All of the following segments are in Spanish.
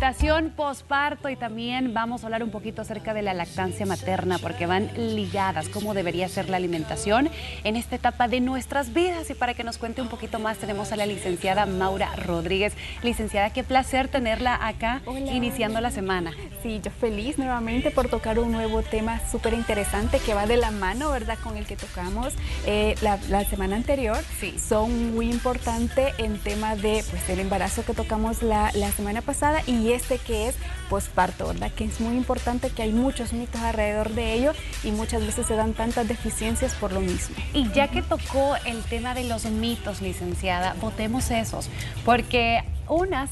alimentación posparto y también vamos a hablar un poquito acerca de la lactancia materna porque van ligadas, cómo debería ser la alimentación en esta etapa de nuestras vidas. Y para que nos cuente un poquito más tenemos a la licenciada Maura Rodríguez. Licenciada, qué placer tenerla acá. Hola. Iniciando la semana. Sí, yo feliz nuevamente por tocar un nuevo tema súper interesante que va de la mano, ¿verdad?, con el que tocamos la semana anterior. Sí. Son muy importantes en tema de, pues, del embarazo que tocamos la semana pasada y este que es posparto, ¿verdad?, que es muy importante, que hay muchos mitos alrededor de ello y muchas veces se dan tantas deficiencias por lo mismo. Y ya que tocó el tema de los mitos, licenciada, botemos esos, porque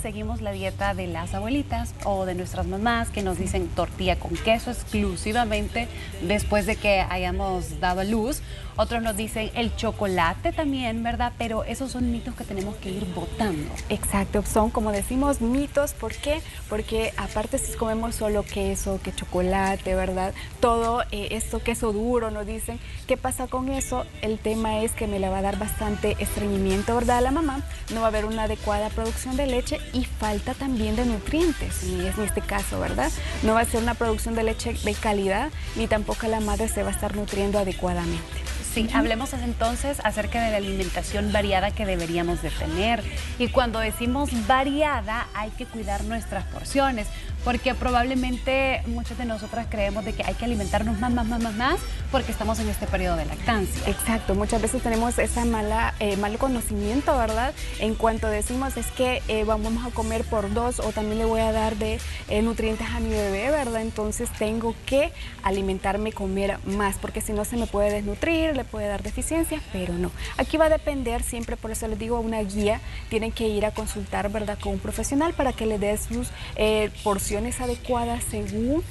seguimos la dieta de las abuelitas o de nuestras mamás que nos dicen tortilla con queso exclusivamente después de que hayamos dado a luz. Otros nos dicen el chocolate también, ¿verdad? Pero esos son mitos que tenemos que ir botando. Exacto, son, como decimos, mitos. ¿Por qué? Porque aparte si comemos solo queso, que chocolate, ¿verdad? Todo esto, queso duro, nos dicen. ¿Qué pasa con eso? El tema es que me le va a dar bastante estreñimiento, ¿verdad?, a la mamá. No va a haber una adecuada producción de leche y falta también de nutrientes, y es en este caso, ¿verdad? No va a ser una producción de leche de calidad, ni tampoco la madre se va a estar nutriendo adecuadamente. Sí, hablemos entonces acerca de la alimentación variada que deberíamos de tener. Y cuando decimos variada, hay que cuidar nuestras porciones, porque probablemente muchas de nosotras creemos de que hay que alimentarnos más, porque estamos en este periodo de lactancia. Exacto, muchas veces tenemos esa mal conocimiento, ¿verdad? En cuanto decimos es que vamos a comer por dos, o también le voy a dar de nutrientes a mi bebé, ¿verdad? Entonces tengo que alimentarme, comer más, porque si no se me puede desnutrir, le puede dar deficiencias, pero no. Aquí va a depender siempre, por eso les digo, una guía, tienen que ir a consultar, ¿verdad?, con un profesional para que le dé sus porciones adecuadas según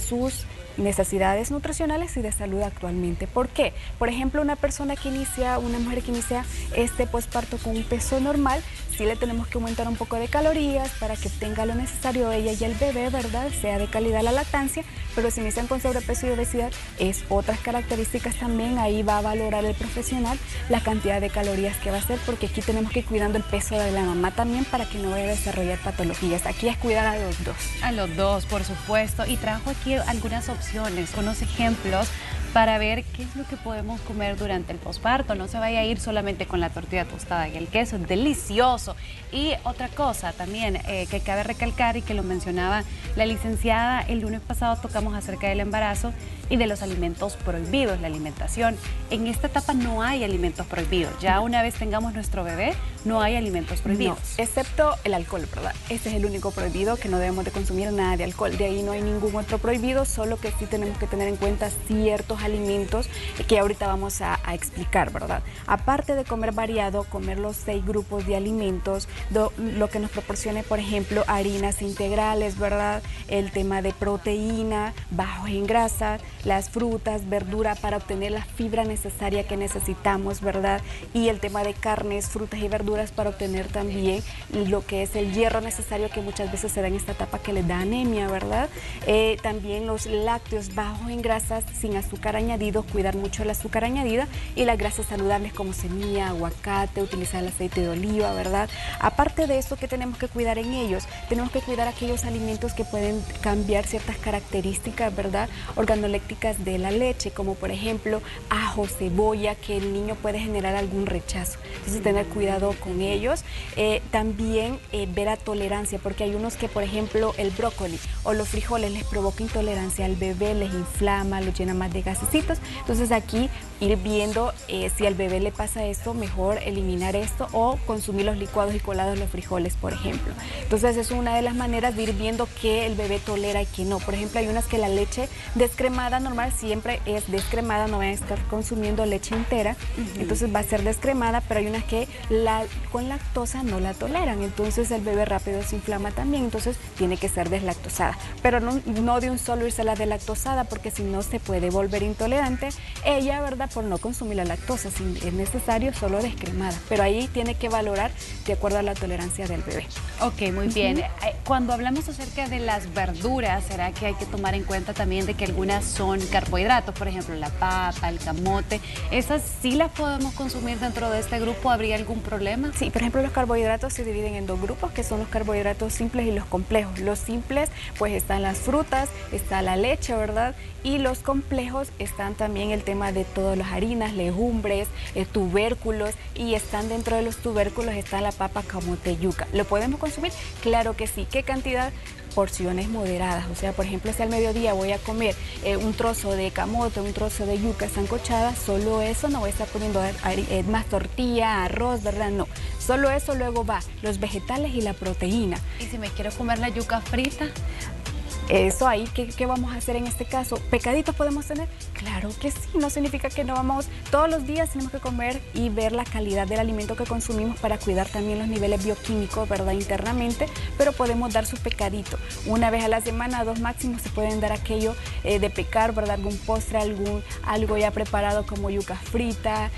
sus necesidades nutricionales y de salud actualmente. ¿Por qué? Por ejemplo, una mujer que inicia este posparto con un peso normal, sí le tenemos que aumentar un poco de calorías para que obtenga lo necesario ella y el bebé, ¿verdad?, sea de calidad la lactancia. Pero si inician con sobrepeso y obesidad, es otras características también. Ahí va a valorar el profesional la cantidad de calorías que va a hacer, porque aquí tenemos que ir cuidando el peso de la mamá también para que no vaya a desarrollar patologías. Aquí es cuidar a los dos. A los dos, por supuesto. Y trajo aquí algunas opciones, unos ejemplos para ver qué es lo que podemos comer durante el posparto. No se vaya a ir solamente con la tortilla tostada y el queso, delicioso. Y otra cosa también que cabe recalcar y que lo mencionaba la licenciada, el lunes pasado tocamos acerca del embarazo y de los alimentos prohibidos, la alimentación. En esta etapa no hay alimentos prohibidos. Ya una vez tengamos nuestro bebé, no hay alimentos prohibidos. No, excepto el alcohol, ¿verdad? Este es el único prohibido, que no debemos de consumir nada de alcohol. De ahí no hay ningún otro prohibido, solo que sí tenemos que tener en cuenta ciertos alimentos que ahorita vamos a explicar, ¿verdad? Aparte de comer variado, comer los 6 grupos de alimentos, lo que nos proporcione, por ejemplo, harinas integrales, ¿verdad? El tema de proteína, bajos en grasa, las frutas, verdura para obtener la fibra necesaria que necesitamos, ¿verdad? Y el tema de carnes, frutas y verduras para obtener también lo que es el hierro necesario que muchas veces se da en esta etapa que les da anemia, ¿verdad? También los lácteos bajos en grasas, sin azúcar añadido, cuidar mucho el azúcar añadida, y las grasas saludables como semilla, aguacate, utilizar el aceite de oliva, ¿verdad? Aparte de eso, ¿qué tenemos que cuidar en ellos? Tenemos que cuidar aquellos alimentos que pueden cambiar ciertas características, ¿verdad?, organolépticas de la leche, como por ejemplo ajo, cebolla, que el niño puede generar algún rechazo. Entonces tener cuidado con ellos. También ver a tolerancia, porque hay unos que, por ejemplo, el brócoli o los frijoles les provoca intolerancia al bebé, les inflama, los llena más de gasecitos. Entonces aquí ir viendo si al bebé le pasa esto, mejor eliminar esto o consumir los licuados y colados, los frijoles, por ejemplo. Entonces es una de las maneras de ir viendo que el bebé tolera y que no. Por ejemplo, hay unas que la leche descremada normal siempre es descremada, no van a estar consumiendo leche entera, entonces va a ser descremada, pero hay unas que con lactosa no la toleran, entonces el bebé rápido se inflama también, entonces tiene que ser deslactosada, pero no de un solo irse a la deslactosada, porque si no se puede volver intolerante, ella, ¿verdad? Por no consumir la lactosa, si es necesario, solo descremada. Pero ahí tiene que valorar de acuerdo a la tolerancia del bebé. Ok, muy bien. Cuando hablamos acerca de las verduras, ¿será que hay que tomar en cuenta también de que algunas son carbohidratos? Por ejemplo, la papa, el camote. ¿Esas sí las podemos consumir dentro de este grupo? ¿Habría algún problema? Sí, por ejemplo, los carbohidratos se dividen en dos grupos, que son los carbohidratos simples y los complejos. Los simples, pues están las frutas, está la leche, ¿verdad? Y los complejos están también el tema de todas las harinas, legumbres, tubérculos, y están dentro de los tubérculos está la papa, camote, yuca. ¿Lo podemos consumir? Claro que sí. ¿Qué cantidad? Porciones moderadas, o sea, por ejemplo, si al mediodía voy a comer un trozo de camote, un trozo de yuca sancochada, solo eso, no voy a estar poniendo más tortilla, arroz, ¿verdad? No, solo eso, luego va los vegetales y la proteína. ¿Y si me quiero comer la yuca frita? Eso ahí, ¿qué vamos a hacer en este caso? ¿Pecaditos podemos tener? Claro que sí, no significa que no vamos, todos los días tenemos que comer y ver la calidad del alimento que consumimos para cuidar también los niveles bioquímicos, ¿verdad? Internamente, pero podemos dar su pecadito. Una vez a la semana, 2 máximos, se pueden dar aquello de pecar, ¿verdad? Algún postre, algo ya preparado como yuca frita,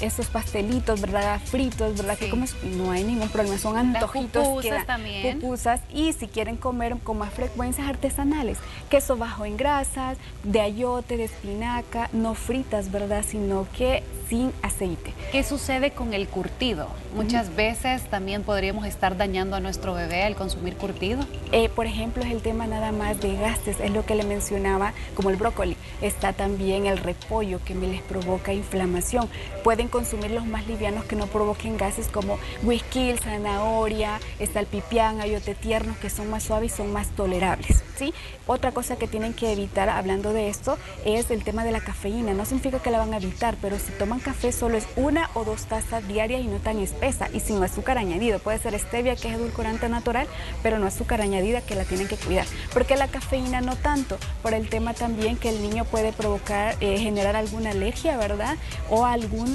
esos pastelitos, ¿verdad? Fritos, ¿verdad? Sí. Que como no hay ningún problema, son antojitos. Las pupusas también. Pupusas, y si quieren comer con más frecuencias artesanales, queso bajo en grasas, de ayote, de espinaca, no fritas, ¿verdad? Sino que sin aceite. ¿Qué sucede con el curtido? Muchas veces también podríamos estar dañando a nuestro bebé al consumir curtido. Por ejemplo, es el tema nada más de gases, es lo que le mencionaba, como el brócoli. Está también el repollo, que me les provoca inflamación. Pueden consumir los más livianos que no provoquen gases, como güisquil, zanahoria, está el pipián, ayote tierno, que son más suaves y son más tolerables, ¿sí? Otra cosa que tienen que evitar, hablando de esto, es el tema de la cafeína. No significa que la van a evitar, pero si toman café, solo es 1 o 2 tazas diarias y no tan espesa y sin azúcar añadido. Puede ser stevia, que es edulcorante natural, pero no azúcar añadida, que la tienen que cuidar. Porque la cafeína no tanto, por el tema también que el niño puede provocar, generar alguna alergia, ¿verdad? O alguna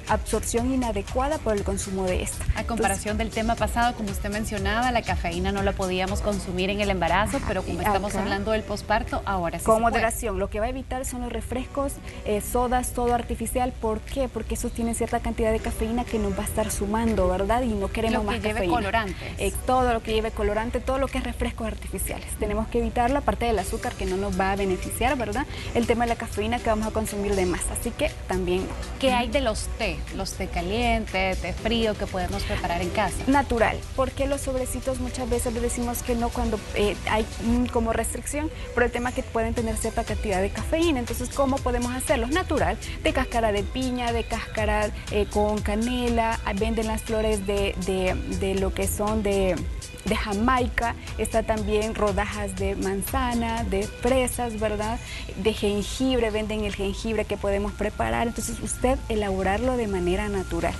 absorción inadecuada por el consumo de esta. A comparación del tema pasado, como usted mencionaba, la cafeína no la podíamos consumir en el embarazo, pero como estamos hablando del posparto, ahora sí. Con moderación. Lo que va a evitar son los refrescos, sodas, todo artificial. ¿Por qué? Porque esos tienen cierta cantidad de cafeína que nos va a estar sumando, ¿verdad? Y no queremos más cafeína. Lo que lleve colorantes. Todo lo que lleve colorante, todo lo que es refrescos artificiales. Tenemos que evitarlo, aparte del azúcar, que no nos va a beneficiar, ¿verdad? El tema de la cafeína, que vamos a consumir de más. Así que también no. ¿Qué hay de los té? Los té calientes, té frío, que podemos preparar en casa. Natural. Porque los sobrecitos muchas veces le decimos que no cuando hay como restricción, por el tema que pueden tener cierta cantidad de cafeína. Entonces, ¿cómo podemos hacerlos? Natural, de cáscara de piña, de cáscara con canela. Venden las flores de lo que son de Jamaica, está también rodajas de manzana, de fresas, ¿verdad? De jengibre, venden el jengibre que podemos preparar. Entonces, usted elaborarlo de manera natural.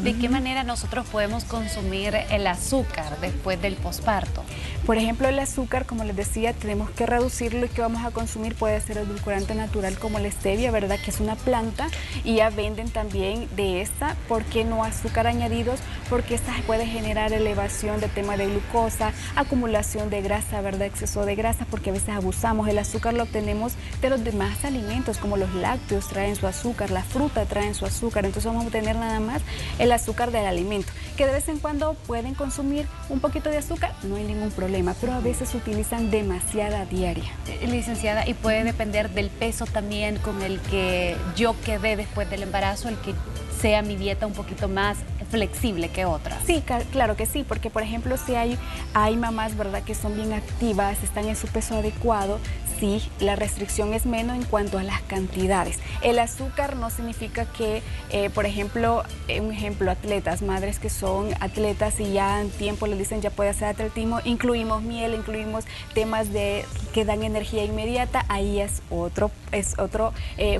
¿De qué manera nosotros podemos consumir el azúcar después del posparto? Por ejemplo, el azúcar, como les decía, tenemos que reducirlo, y que vamos a consumir puede ser edulcorante natural como la stevia, ¿verdad? Que es una planta, y ya venden también de esta. ¿Por qué no azúcar añadidos? Porque esta puede generar elevación de tema de glucosa, acumulación de grasa, ¿verdad? Exceso de grasa, porque a veces abusamos. El azúcar lo obtenemos de los demás alimentos, como los lácteos traen su azúcar, la fruta traen su azúcar. Entonces vamos a obtener nada más el azúcar del alimento, que de vez en cuando pueden consumir un poquito de azúcar, no hay ningún problema, pero a veces utilizan demasiada diaria. Licenciada, y puede depender del peso también con el que yo quedé después del embarazo, el que sea mi dieta un poquito más flexible que otras. Sí, claro que sí, porque por ejemplo si hay mamás, ¿verdad?, que son bien activas, están en su peso adecuado, sí, la restricción es menos en cuanto a las cantidades. El azúcar no significa que, por ejemplo, un ejemplo, atletas, madres que son atletas y ya en tiempo les dicen ya puede hacer atletismo, incluimos miel, incluimos temas que dan energía inmediata, ahí es otro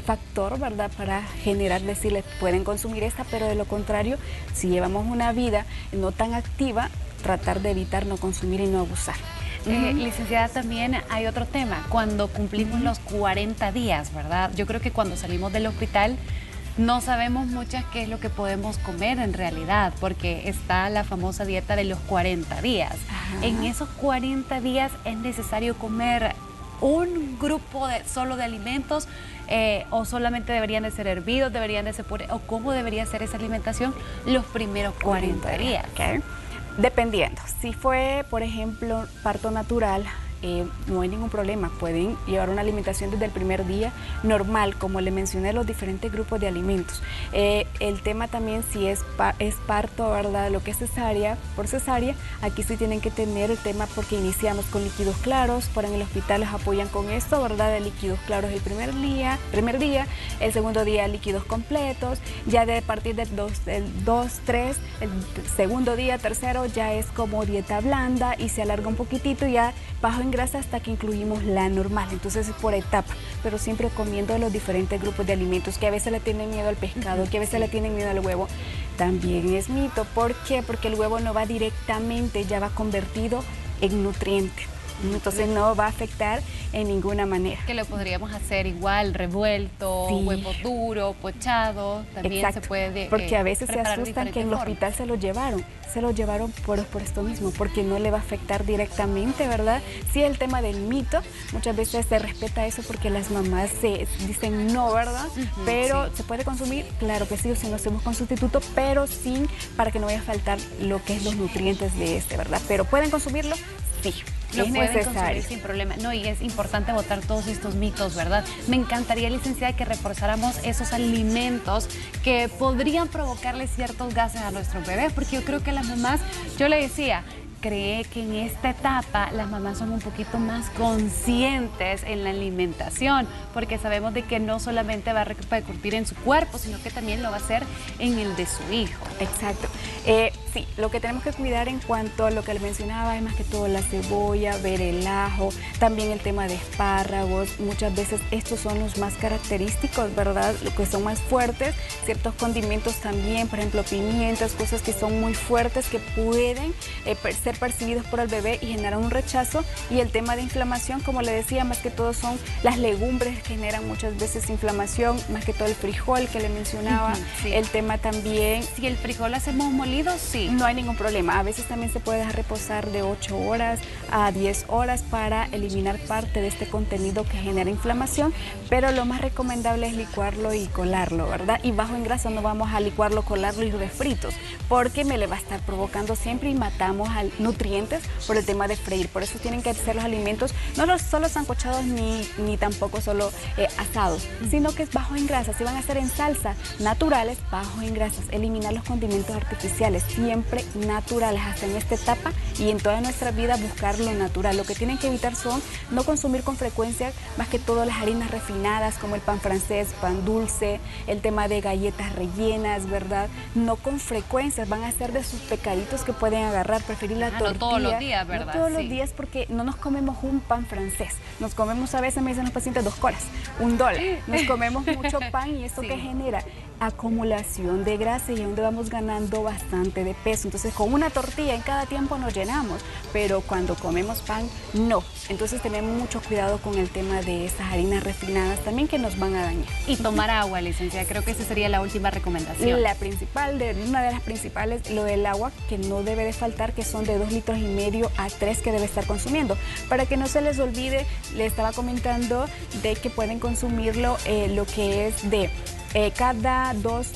factor, ¿verdad?, para generar, decirles, pueden consumir esta, pero de lo contrario, si llevamos una vida no tan activa, tratar de evitar no consumir y no abusar. Licenciada, también hay otro tema, cuando cumplimos los 40 días, ¿verdad? Yo creo que cuando salimos del hospital no sabemos muchas qué es lo que podemos comer en realidad, porque está la famosa dieta de los 40 días. Ajá. En esos 40 días es necesario comer un grupo solo de alimentos o solamente deberían de ser hervidos, deberían de ser o cómo debería ser esa alimentación los primeros 40 días? Okay. Dependiendo, si fue, por ejemplo, parto natural, no hay ningún problema, pueden llevar una alimentación desde el primer día normal, como le mencioné, los diferentes grupos de alimentos. El tema también si es parto, ¿verdad? Lo que es por cesárea, aquí sí tienen que tener el tema porque iniciamos con líquidos claros, por en el hospital les apoyan con esto, ¿verdad? De líquidos claros el primer día, el segundo día líquidos completos, ya de partir del 2, 3, el segundo día, tercero, ya es como dieta blanda y se alarga un poquitito, ya bajo en grasa hasta que incluimos la normal, entonces es por etapa, pero siempre comiendo los diferentes grupos de alimentos, que a veces le tienen miedo al pescado, que a veces le tienen miedo al huevo, también es mito. ¿Por qué? Porque el huevo no va directamente, ya va convertido en nutriente. Entonces no va a afectar en ninguna manera. Que lo podríamos hacer igual, revuelto, sí, huevo duro, pochado, también. Exacto. Se puede porque a veces se asustan que en el hospital se lo llevaron por esto mismo, porque no le va a afectar directamente, ¿verdad? Sí, el tema del mito, muchas veces se respeta eso porque las mamás se dicen no, ¿verdad? Pero sí, ¿se puede consumir? Claro que sí, o si no hacemos con sustituto, pero sin, para que no vaya a faltar lo que es los nutrientes de ¿verdad? Pero ¿pueden consumirlo? Sí. Lo pueden consumir sin problema. No, y es importante botar todos estos mitos, ¿verdad? Me encantaría, licenciada, que reforzáramos esos alimentos que podrían provocarle ciertos gases a nuestros bebés, porque yo creo que las mamás, yo le decía, cree que en esta etapa las mamás son un poquito más conscientes en la alimentación, porque sabemos de que no solamente va a repercutir en su cuerpo, sino que también lo va a hacer en el de su hijo. Exacto. Sí, lo que tenemos que cuidar en cuanto a lo que le mencionaba es más que todo la cebolla, ver el ajo, también el tema de espárragos. Muchas veces estos son los más característicos, ¿verdad? Lo que son más fuertes, ciertos condimentos también, por ejemplo, pimientas, cosas que son muy fuertes que pueden ser percibidos por el bebé y generar un rechazo. Y el tema de inflamación, como le decía, más que todo son las legumbres que generan muchas veces inflamación, más que todo el frijol que le mencionaba. Sí. El tema también... Si el frijol hacemos molido, sí. No hay ningún problema. A veces también se puede dejar reposar de 8 horas a 10 horas para eliminar parte de este contenido que genera inflamación, pero lo más recomendable es licuarlo y colarlo, ¿verdad? Y bajo en grasa no vamos a licuarlo, colarlo y refritos, porque me le va a estar provocando siempre y matamos a nutrientes por el tema de freír. Por eso tienen que ser los alimentos no solo sancochados ni tampoco solo asados, sino que es bajo en grasas. Si van a hacer en salsa, naturales, bajo en grasas. Eliminar los condimentos artificiales, siempre naturales, hasta en esta etapa y en toda nuestra vida buscar lo natural. Lo que tienen que evitar son no consumir con frecuencia más que todo las harinas refinadas como el pan francés, pan dulce, el tema de galletas rellenas, ¿verdad? No con frecuencias, van a ser de sus pecaditos que pueden agarrar, preferir la tortilla. No todos los días, ¿verdad? No todos los días, porque no nos comemos un pan francés, nos comemos, a veces me dicen los pacientes, 2 colas, $1. Nos comemos mucho pan y esto que genera acumulación de grasa y donde vamos ganando bastante de peso. Entonces con una tortilla en cada tiempo nos llenamos, pero cuando comemos pan no. Entonces tenemos mucho cuidado con el tema de esas harinas refinadas también que nos van a dañar. Y tomar agua, licenciada, creo que esa sería la última recomendación. La principal, una de las principales, lo del agua que no debe de faltar, que son de 2,5 litros a 3 que debe estar consumiendo. Para que no se les olvide, le estaba comentando de que pueden consumirlo lo que es de cada dos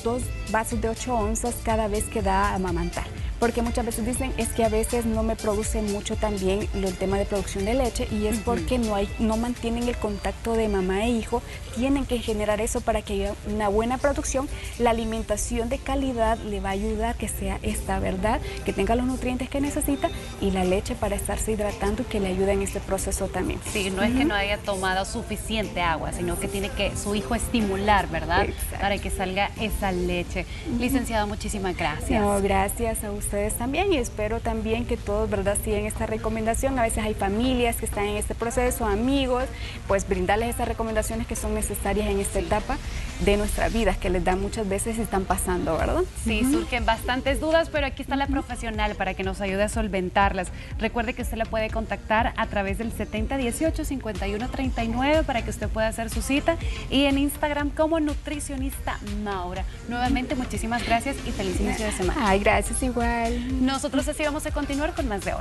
vasos de 8 onzas cada vez que da a amamantar. Porque muchas veces dicen, es que a veces no me produce mucho también el tema de producción de leche y es porque no mantienen el contacto de mamá e hijo. Tienen que generar eso para que haya una buena producción. La alimentación de calidad le va a ayudar que sea esta, ¿verdad? Que tenga los nutrientes que necesita y la leche para estarse hidratando y que le ayude en este proceso también. Sí, no es que no haya tomado suficiente agua, sino que tiene que su hijo estimular, ¿verdad? Exacto. Para que salga esa leche. Licenciada, muchísimas gracias. No, gracias a usted. Ustedes también y espero también que todos, ¿verdad?, sigan esta recomendación. A veces hay familias que están en este proceso, amigos, pues brindarles estas recomendaciones que son necesarias en esta etapa de nuestra vida, que les da muchas veces y están pasando, ¿verdad? Sí, surgen bastantes dudas, pero aquí está la profesional para que nos ayude a solventarlas. Recuerde que usted la puede contactar a través del 7018-5139 para que usted pueda hacer su cita y en Instagram como nutricionista Maura. Nuevamente, muchísimas gracias y feliz inicio de semana. Ay, gracias igual. Nosotros así vamos a continuar con más de Hora.